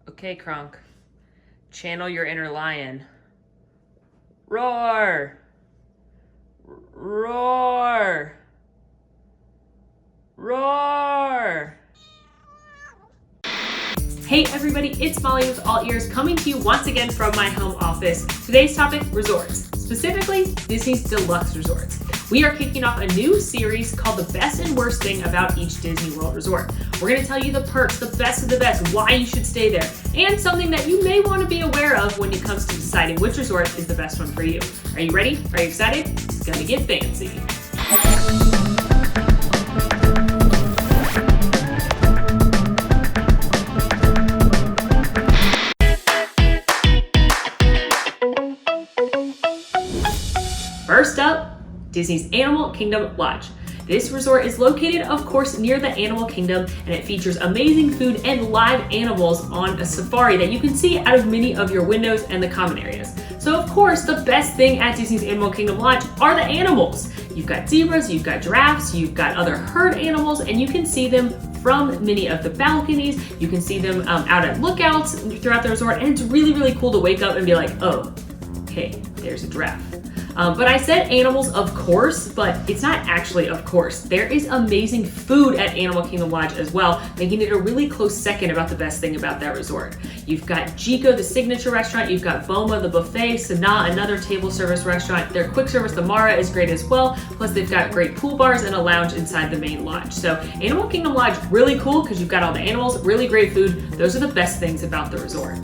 Okay, Kronk. Channel your inner lion. Roar! Roar! Roar! Hey everybody, it's Molly with All Ears coming to you once again from my home office. Today's topic, resorts, specifically Disney's Deluxe Resorts. We are kicking off a new series called The Best and Worst Thing About Each Disney World Resort. We're going to tell you the perks, the best of the best, why you should stay there, and something that you may want to be aware of when it comes to deciding which resort is the best one for you. Are you ready? Are you excited? It's going to get fancy. First up, Disney's Animal Kingdom Lodge. This resort is located, of course, near the Animal Kingdom, and it features amazing food and live animals on a safari that you can see out of many of your windows and the common areas. So, of course, the best thing at Disney's Animal Kingdom Lodge are the animals. You've got zebras, you've got giraffes, you've got other herd animals, and you can see them from many of the balconies. You can see them out at lookouts throughout the resort, and it's really, really cool to wake up and be like, oh, hey, there's a giraffe. But I said animals, of course, but it's not actually of course. There is amazing food at Animal Kingdom Lodge as well, making it a really close second about the best thing about that resort. You've got Chico, the signature restaurant. You've got Boma, the buffet. Sanaa, another table service restaurant. Their quick service, the Mara, is great as well. Plus, they've got great pool bars and a lounge inside the main lodge. So Animal Kingdom Lodge, really cool because you've got all the animals, really great food. Those are the best things about the resort.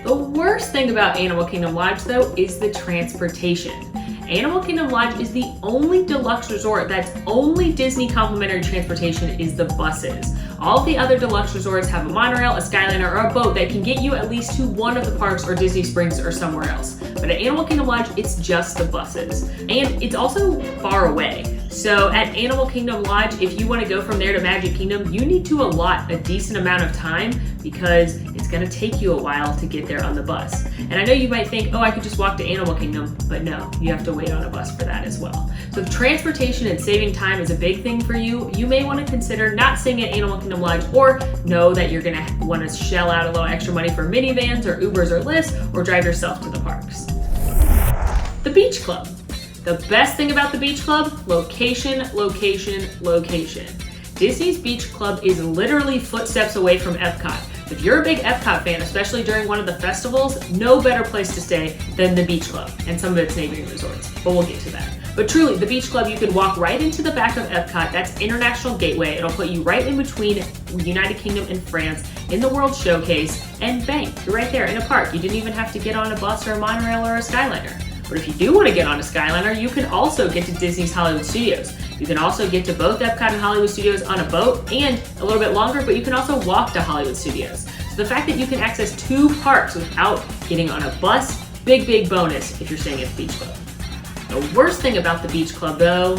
The worst thing about Animal Kingdom Lodge, though, is the transportation. Animal Kingdom Lodge is the only deluxe resort that's only Disney complimentary transportation is the buses. All of the other deluxe resorts have a monorail, a Skyliner, or a boat that can get you at least to one of the parks or Disney Springs or somewhere else. But at Animal Kingdom Lodge, it's just the buses. And it's also far away. So at Animal Kingdom Lodge, if you want to go from there to Magic Kingdom, you need to allot a decent amount of time because it's going to take you a while to get there on the bus. And I know you might think, oh, I could just walk to Animal Kingdom, but no, you have to wait on a bus for that as well. So if transportation and saving time is a big thing for you, you may want to consider not staying at Animal Kingdom Lodge or know that you're going to want to shell out a little extra money for minivans or Ubers or Lyfts or drive yourself to the parks. The Beach Club. The best thing about the Beach Club, location, location, location. Disney's Beach Club is literally footsteps away from Epcot. If you're a big Epcot fan, especially during one of the festivals, no better place to stay than the Beach Club and some of its neighboring resorts, but we'll get to that. But truly, the Beach Club, you can walk right into the back of Epcot. That's International Gateway. It'll put you right in between United Kingdom and France in the World Showcase, and bang, you're right there in a park. You didn't even have to get on a bus or a monorail or a Skyliner. But if you do want to get on a Skyliner, you can also get to Disney's Hollywood Studios. You can also get to both Epcot and Hollywood Studios on a boat and a little bit longer, but you can also walk to Hollywood Studios. So the fact that you can access two parks without getting on a bus, big, big bonus if you're staying at the Beach Club. The worst thing about the Beach Club, though,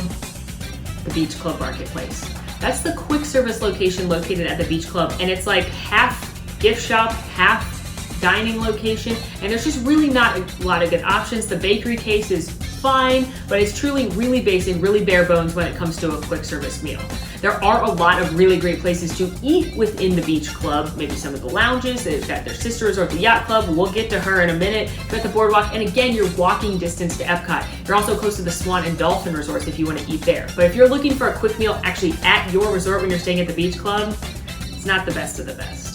the Beach Club Marketplace. That's the quick service location located at the Beach Club, and it's like half gift shop, half dining location, and there's just really not a lot of good options. The bakery case is fine, but it's truly really basic, really bare bones when it comes to a quick service meal. There are a lot of really great places to eat within the Beach Club, maybe some of the lounges. They've got their sister resort, the Yacht Club. We'll get to her in a minute. You're at the boardwalk, and again, you're walking distance to Epcot. You're also close to the Swan and Dolphin resorts if you want to eat there. But if you're looking for a quick meal actually at your resort when you're staying at the Beach Club, it's not the best of the best.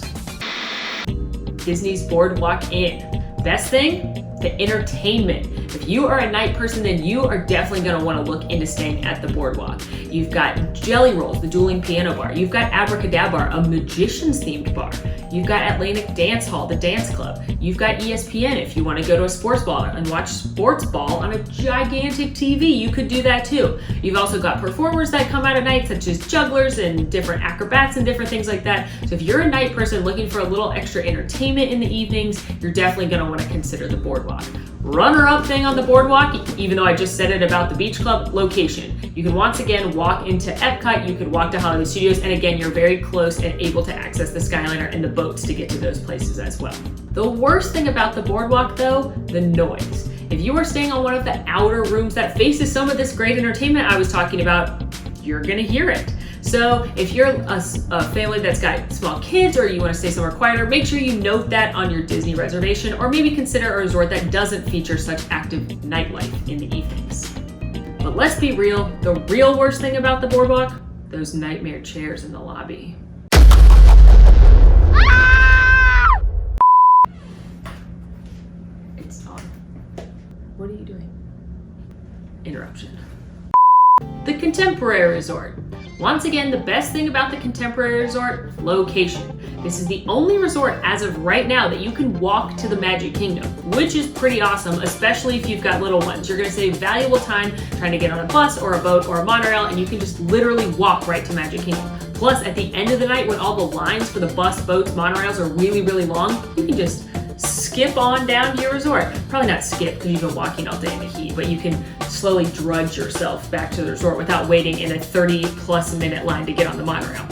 Disney's Boardwalk Inn. Best thing? The entertainment. If you are a night person, then you are definitely going to want to look into staying at the boardwalk. You've got Jelly Rolls, the dueling piano bar. You've got Abracadabra, a magician's themed bar. You've got Atlantic Dance Hall, the dance club. You've got ESPN if you want to go to a sports ball and watch sports ball on a gigantic TV. You could do that too. You've also got performers that come out at night, such as jugglers and different acrobats and different things like that. So if you're a night person looking for a little extra entertainment in the evenings, you're definitely going to want to consider the boardwalk. Runner-up thing on the boardwalk, even though I just said it about the Beach Club, location. You can once again walk into Epcot, you could walk to Hollywood Studios, and again, you're very close and able to access the Skyliner and the boats to get to those places as well. The worst thing about the boardwalk, though, the noise. If you are staying on one of the outer rooms that faces some of this great entertainment I was talking about, you're gonna hear it. So if you're a family that's got small kids or you want to stay somewhere quieter, make sure you note that on your Disney reservation, or maybe consider a resort that doesn't feature such active nightlife in the evenings. But let's be real, the real worst thing about the boardwalk, those nightmare chairs in the lobby. It's on. What are you doing? Interruption. The Contemporary Resort. Once again, the best thing about the Contemporary Resort, location. This is the only resort as of right now that you can walk to the Magic Kingdom, which is pretty awesome, especially if you've got little ones. You're gonna save valuable time trying to get on a bus or a boat or a monorail, and you can just literally walk right to Magic Kingdom. Plus, at the end of the night, when all the lines for the bus, boats, monorails are really, really long, you can just skip on down to your resort. Probably not skip because you've been walking all day in the heat, but you can slowly drudge yourself back to the resort without waiting in a 30+ minute line to get on the monorail.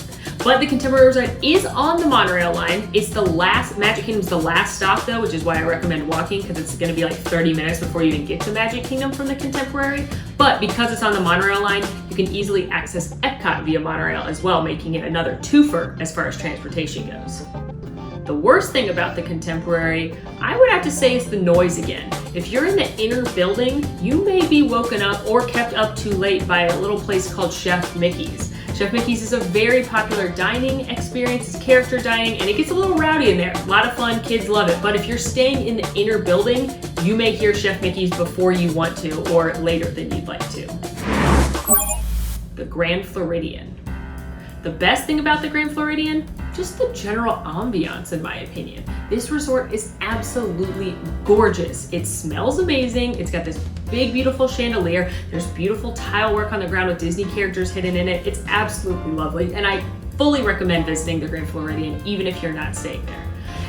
But the Contemporary Resort is on the monorail line. It's the last, Magic Kingdom's the last stop though, which is why I recommend walking, because it's gonna be like 30 minutes before you even get to Magic Kingdom from the Contemporary. But because it's on the monorail line, you can easily access Epcot via monorail as well, making it another twofer as far as transportation goes. The worst thing about the Contemporary, I would have to say, is the noise again. If you're in the inner building, you may be woken up or kept up too late by a little place called Chef Mickey's. Chef Mickey's is a very popular dining experience. It's character dining, and it gets a little rowdy in there. A lot of fun, kids love it. But if you're staying in the inner building, you may hear Chef Mickey's before you want to or later than you'd like to. The Grand Floridian. The best thing about the Grand Floridian, just the general ambiance in my opinion. This resort is absolutely gorgeous. It smells amazing. It's got this big, beautiful chandelier. There's beautiful tile work on the ground with Disney characters hidden in it. It's absolutely lovely. And I fully recommend visiting the Grand Floridian, even if you're not staying there.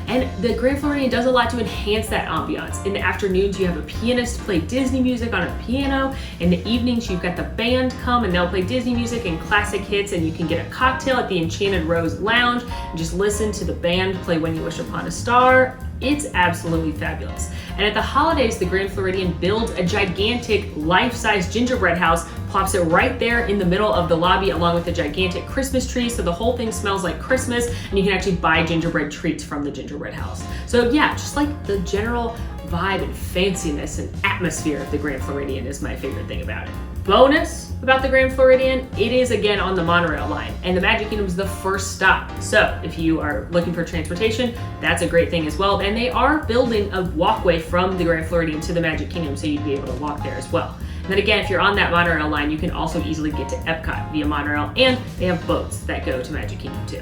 And the Grand Floridian does a lot to enhance that ambiance. In the afternoons, you have a pianist play Disney music on a piano. In the evenings, you've got the band come and they'll play Disney music and classic hits, and you can get a cocktail at the Enchanted Rose Lounge and just listen to the band play When You Wish Upon a Star. It's absolutely fabulous. And at the holidays, the Grand Floridian builds a gigantic life-size gingerbread house, plops it right there in the middle of the lobby along with a gigantic Christmas tree, so the whole thing smells like Christmas, and you can actually buy gingerbread treats from the gingerbread house. So yeah, just like the general vibe and fanciness and atmosphere of the Grand Floridian is my favorite thing about it. Bonus about the Grand Floridian, it is again on the monorail line, and the Magic Kingdom is the first stop. So if you are looking for transportation, that's a great thing as well. And they are building a walkway from the Grand Floridian to the Magic Kingdom, so you'd be able to walk there as well. And then again, if you're on that monorail line, you can also easily get to Epcot via monorail, and they have boats that go to Magic Kingdom too.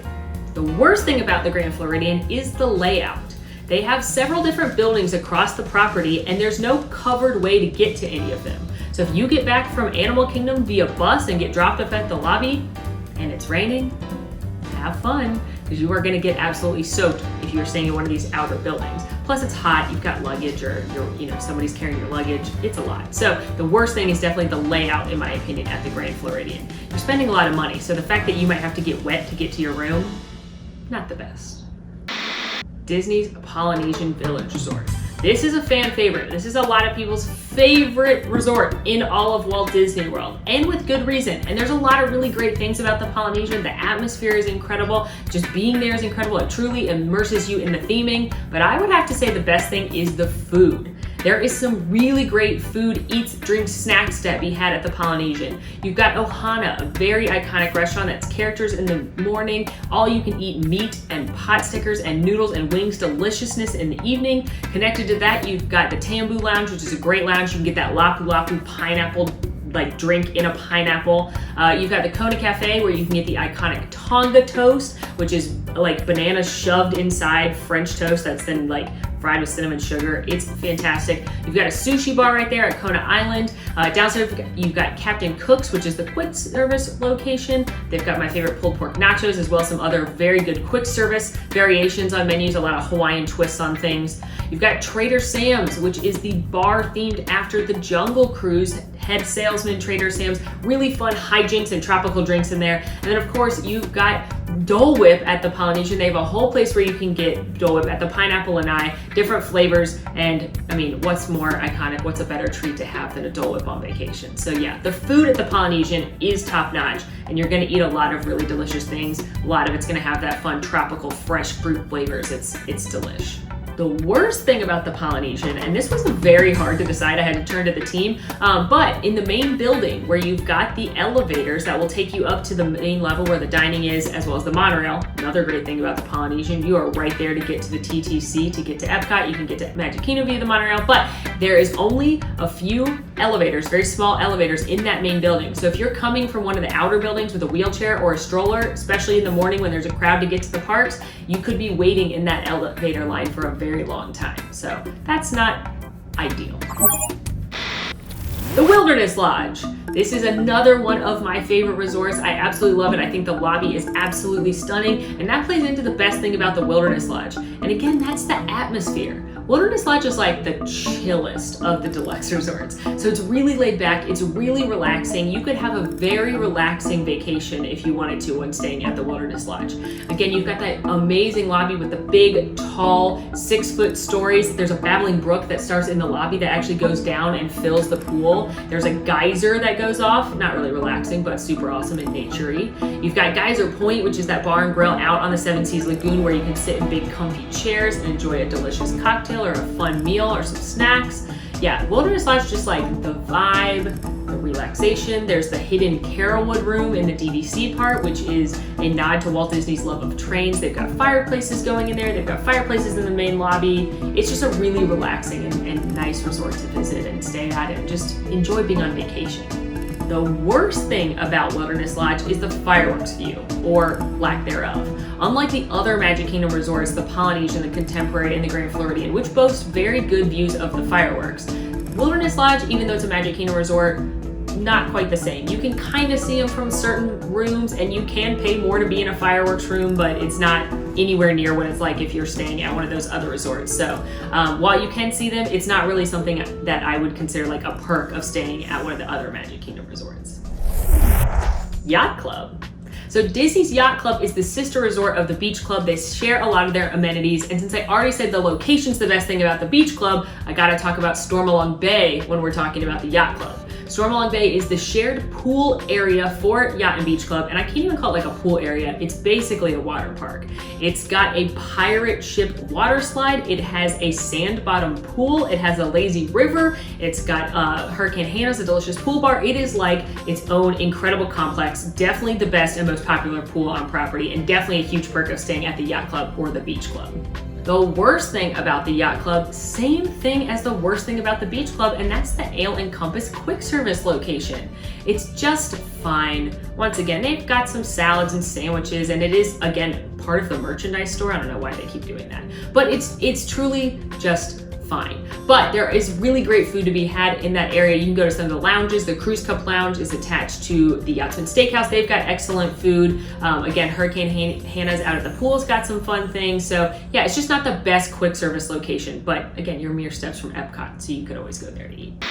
The worst thing about the Grand Floridian is the layout. They have several different buildings across the property, and there's no covered way to get to any of them. So if you get back from Animal Kingdom via bus and get dropped off at the lobby and it's raining, have fun, because you are going to get absolutely soaked if you're staying in one of these outer buildings. Plus it's hot, you've got luggage, or somebody's carrying your luggage. It's a lot. So the worst thing is definitely the layout, in my opinion, at the Grand Floridian. You're spending a lot of money, so the fact that you might have to get wet to get to your room, not the best. Disney's Polynesian Village Resort. This is a fan favorite. This is a lot of people's favorite resort in all of Walt Disney World, and with good reason. And there's a lot of really great things about the Polynesian. The atmosphere is incredible. Just being there is incredible. It truly immerses you in the theming. But I would have to say the best thing is the food. There is some really great food, eats, drinks, snacks to be had at the Polynesian. You've got Ohana, a very iconic restaurant that's characters in the morning, all you can eat meat and pot stickers and noodles and wings deliciousness in the evening. Connected to that, you've got the Tambu Lounge, which is a great lounge. You can get that Lapu Lapu pineapple drink in a pineapple. You've got the Kona Cafe, where you can get the iconic Tonga toast, which is like bananas shoved inside French toast that's then fried with cinnamon sugar. It's fantastic. You've got a sushi bar right there at Kona Island. Downstairs, you've got Captain Cook's, which is the quick service location. They've got my favorite pulled pork nachos, as well as some other very good quick service variations on menus, a lot of Hawaiian twists on things. You've got Trader Sam's, which is the bar themed after the Jungle Cruise. Head salesman, Trader Sam's, really fun hijinks and tropical drinks in there. And then of course, you've got Dole Whip at the Polynesian. They have a whole place where you can get Dole Whip at the Pineapple Lanai, different flavors, and I mean, what's more iconic, what's a better treat to have than a Dole Whip on vacation? So yeah, the food at the Polynesian is top notch, and you're gonna eat a lot of really delicious things. A lot of it's gonna have that fun tropical fresh fruit flavors. It's delish. The worst thing about the Polynesian, and this was very hard to decide, I had to turn to the team, but in the main building where you've got the elevators that will take you up to the main level where the dining is, as well as the monorail. Another great thing about the Polynesian, you are right there to get to the TTC, to get to Epcot. You can get to Magic Kingdom via the monorail, but there is only a few elevators, very small elevators in that main building. So if you're coming from one of the outer buildings with a wheelchair or a stroller, especially in the morning when there's a crowd to get to the parks, you could be waiting in that elevator line for a very long time. So that's not ideal. The Wilderness Lodge. This is another one of my favorite resorts. I absolutely love it. I think the lobby is absolutely stunning, and that plays into the best thing about the Wilderness Lodge. And again, that's the atmosphere. Wilderness Lodge is like the chillest of the deluxe resorts. So it's really laid back, it's really relaxing. You could have a very relaxing vacation if you wanted to when staying at the Wilderness Lodge. Again, you've got that amazing lobby with the big, tall, 6-foot stories. There's a babbling brook that starts in the lobby that actually goes down and fills the pool. There's a geyser that goes off, not really relaxing, but super awesome and nature-y. You've got Geyser Point, which is that bar and grill out on the Seven Seas Lagoon where you can sit in big comfy chairs and enjoy a delicious cocktail or a fun meal or some snacks. Yeah, Wilderness Lodge, just like the vibe, the relaxation. There's the hidden Carolwood room in the DVC part, which is a nod to Walt Disney's love of trains. They've got fireplaces going in there. They've got fireplaces in the main lobby. It's just a really relaxing and nice resort to visit and stay at and just enjoy being on vacation. The worst thing about Wilderness Lodge is the fireworks view, or lack thereof. Unlike the other Magic Kingdom resorts, the Polynesian, the Contemporary, and the Grand Floridian, which boast very good views of the fireworks, Wilderness Lodge, even though it's a Magic Kingdom resort, not quite the same. You can kind of see them from certain rooms, and you can pay more to be in a fireworks room, but it's not anywhere near what it's like if you're staying at one of those other resorts. So while you can see them, it's not really something that I would consider like a perk of staying at one of the other Magic Kingdom resorts. Yacht Club. So Disney's Yacht Club is the sister resort of the Beach Club. They share a lot of their amenities, and since I already said the location's the best thing about the Beach Club, I gotta talk about Stormalong Bay when we're talking about the Yacht Club. Stormalong Bay is the shared pool area for Yacht and Beach Club, and I can't even call it like a pool area. It's basically a water park. It's got a pirate ship water slide. It has a sand bottom pool. It has a lazy river. It's got Hurricane Hannah's, a delicious pool bar. It is like its own incredible complex. Definitely the best and most popular pool on property, and definitely a huge perk of staying at the Yacht Club or the Beach Club. The worst thing about the Yacht Club, same thing as the worst thing about the Beach Club, and that's the Ale and Compass quick service location. It's just fine. Once again, they've got some salads and sandwiches, and it is, again, part of the merchandise store. I don't know why they keep doing that, but it's truly just fine. But there is really great food to be had in that area. You can go to some of the lounges. The Cruise Cup Lounge is attached to the Yachtsman Steakhouse. They've got excellent food. Again, Hurricane Hannah's out at the pool's got some fun things. So yeah, it's just not the best quick service location, but again, you're mere steps from Epcot, so you could always go there to eat.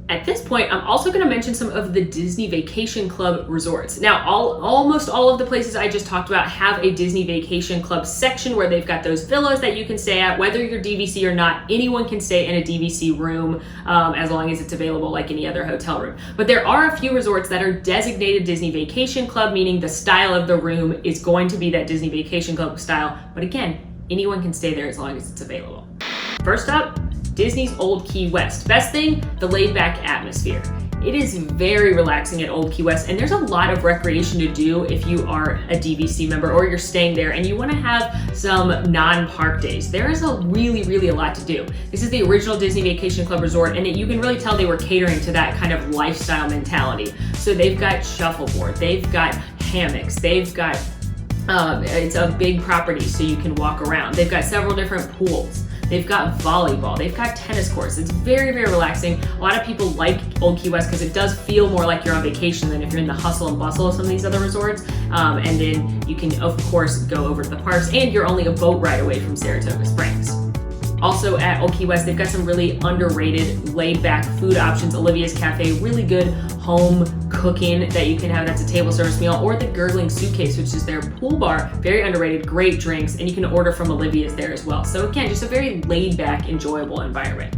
At this point, I'm also going to mention some of the Disney Vacation Club resorts. Now, almost all of the places I just talked about have a Disney Vacation Club section where they've got those villas that you can stay at. Whether you're DVC or not, anyone can stay in a DVC room as long as it's available like any other hotel room. But there are a few resorts that are designated Disney Vacation Club, meaning the style of the room is going to be that Disney Vacation Club style. But again, anyone can stay there as long as it's available. First up, Disney's Old Key West. Best thing, the laid-back atmosphere. It is very relaxing at Old Key West, and there's a lot of recreation to do if you are a DVC member or you're staying there and you want to have some non-park days. There is really a lot to do. This is the original Disney Vacation Club resort, and you can really tell they were catering to that kind of lifestyle mentality. So they've got shuffleboard, they've got hammocks, they've got it's a big property so you can walk around. They've got several different pools. They've got volleyball, they've got tennis courts. It's very relaxing. A lot of people like Old Key West because it does feel more like you're on vacation than if you're in the hustle and bustle of some of these other resorts. And then you can, of course, go over to the parks, and you're only a boat ride away from Saratoga Springs. Also at Old Key West, they've got some really underrated, laid-back food options. Olivia's Cafe, really good home cooking that you can have. That's a table service meal. Or the Gurgling Suitcase, which is their pool bar. Very underrated, great drinks, and you can order from Olivia's there as well. So again, just a very laid-back, enjoyable environment.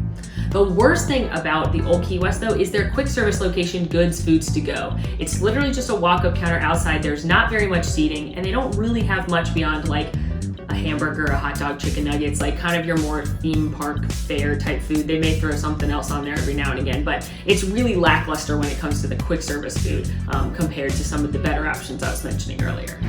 The worst thing about the Old Key West, though, is their quick service location, Goods Foods to Go. It's literally just a walk-up counter outside. There's not very much seating, and they don't really have much beyond like a hamburger, a hot dog, chicken nuggets, like kind of your more theme park fair type food. They may throw something else on there every now and again, but it's really lackluster when it comes to the quick service food compared to some of the better options I was mentioning earlier.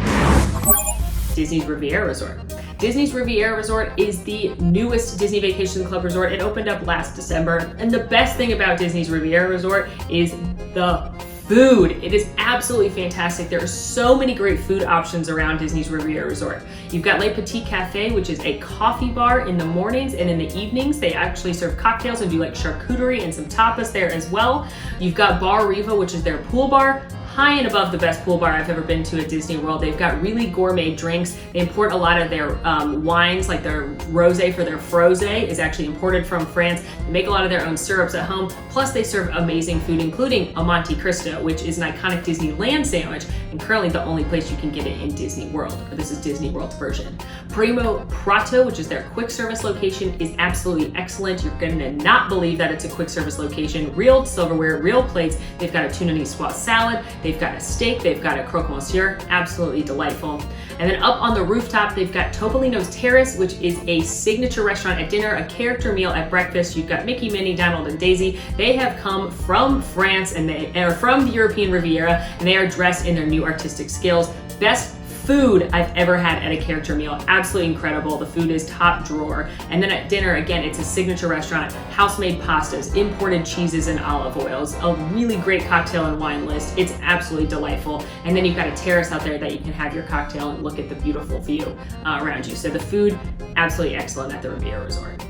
Disney's Riviera Resort. Disney's Riviera Resort is the newest Disney Vacation Club resort. It opened up last December, and the best thing about Disney's Riviera Resort is the food. It is absolutely fantastic. There are so many great food options around Disney's Riviera Resort. You've got Le Petit Cafe, which is a coffee bar in the mornings, and in the evenings they actually serve cocktails and do like charcuterie and some tapas there as well. You've got Bar Riva, which is their pool bar. High and above the best pool bar I've ever been to at Disney World. They've got really gourmet drinks. They import a lot of their wines, like their rosé for their frosé is actually imported from France. They make a lot of their own syrups at home. Plus they serve amazing food, including a Monte Cristo, which is an iconic Disneyland sandwich, and currently the only place you can get it in Disney World, or this is Disney World's version. Primo Prato, which is their quick service location, is absolutely excellent. You're gonna not believe that it's a quick service location. Real silverware, real plates. They've got a tuna niçoise salad. They've got a steak, they've got a croque monsieur, absolutely delightful. And then up on the rooftop, they've got Topolino's Terrace, which is a signature restaurant at dinner, a character meal at breakfast. You've got Mickey, Minnie, Donald, and Daisy. They have come from France, and they are from the European Riviera, and they are dressed in their new artistic skills. Best food I've ever had at a character meal. Absolutely incredible. The food is top drawer. And then at dinner, again, it's a signature restaurant, house-made pastas, imported cheeses and olive oils, a really great cocktail and wine list. It's absolutely delightful. And then you've got a terrace out there that you can have your cocktail and look at the beautiful view around you. So the food, absolutely excellent at the Riviera Resort.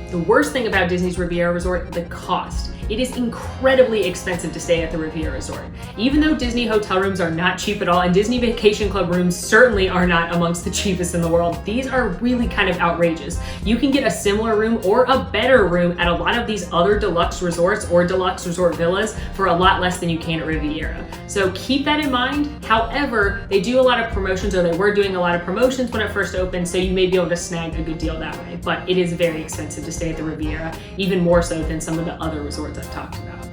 The worst thing about Disney's Riviera Resort, the cost. It is incredibly expensive to stay at the Riviera Resort. Even though Disney hotel rooms are not cheap at all, and Disney Vacation Club rooms certainly are not amongst the cheapest in the world, these are really kind of outrageous. You can get a similar room or a better room at a lot of these other deluxe resorts or deluxe resort villas for a lot less than you can at Riviera. So keep that in mind. However, they do a lot of promotions, or they were doing a lot of promotions when it first opened, so you may be able to snag a good deal that way. But it is very expensive to stay at the Riviera, even more so than some of the other resorts I've talked about.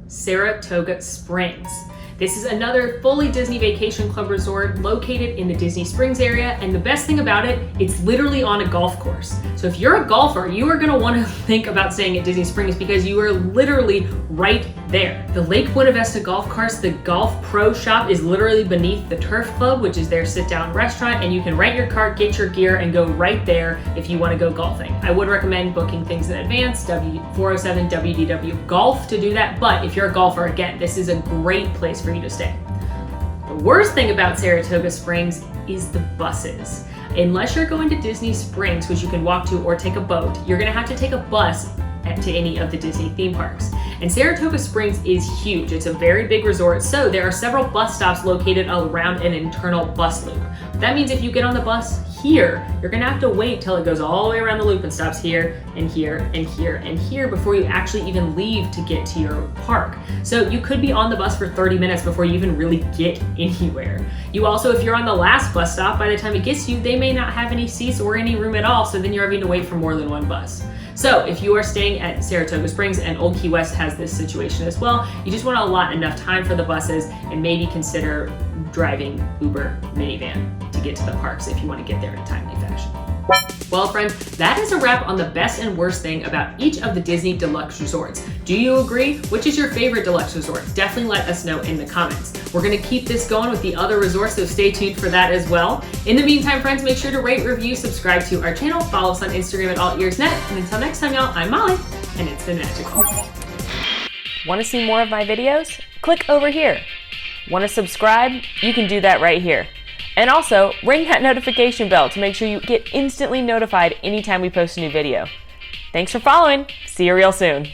Saratoga Springs. This is another fully Disney Vacation Club resort located in the Disney Springs area, and the best thing about it, it's literally on a golf course. So if you're a golfer, you are gonna wanna think about staying at Disney Springs because you are literally right there. The Lake Buena Vista Golf Course, the Golf Pro Shop, is literally beneath the Turf Club, which is their sit-down restaurant, and you can rent your cart, get your gear, and go right there if you wanna go golfing. I would recommend booking things in advance, 407 WDW Golf to do that, but if you're a golfer, again, this is a great place for you to stay. The worst thing about Saratoga Springs is the buses. Unless you're going to Disney Springs, which you can walk to or take a boat, you're gonna have to take a bus to any of the Disney theme parks. And Saratoga Springs is huge. It's a very big resort, so there are several bus stops located around an internal bus loop. That means if you get on the bus here, you're gonna have to wait till it goes all the way around the loop and stops here and here and here and here before you actually even leave to get to your park. So you could be on the bus for 30 minutes before you even really get anywhere. You also, if you're on the last bus stop, by the time it gets you, they may not have any seats or any room at all, so then you're having to wait for more than one bus. So if you are staying at Saratoga Springs, and Old Key West has this situation as well, you just want to allot enough time for the buses and maybe consider driving Uber minivan to get to the parks if you want to get there in a timely fashion. Well, friends, that is a wrap on the best and worst thing about each of the Disney Deluxe resorts. Do you agree? Which is your favorite Deluxe resort? Definitely let us know in the comments. We're going to keep this going with the other resorts, so stay tuned for that as well. In the meantime, friends, make sure to rate, review, subscribe to our channel, follow us on Instagram at AllEars.net, and until next time, y'all, I'm Molly, and it's been magical. Want to see more of my videos? Click over here. Want to subscribe? You can do that right here. And also, ring that notification bell to make sure you get instantly notified anytime we post a new video. Thanks for following. See you real soon.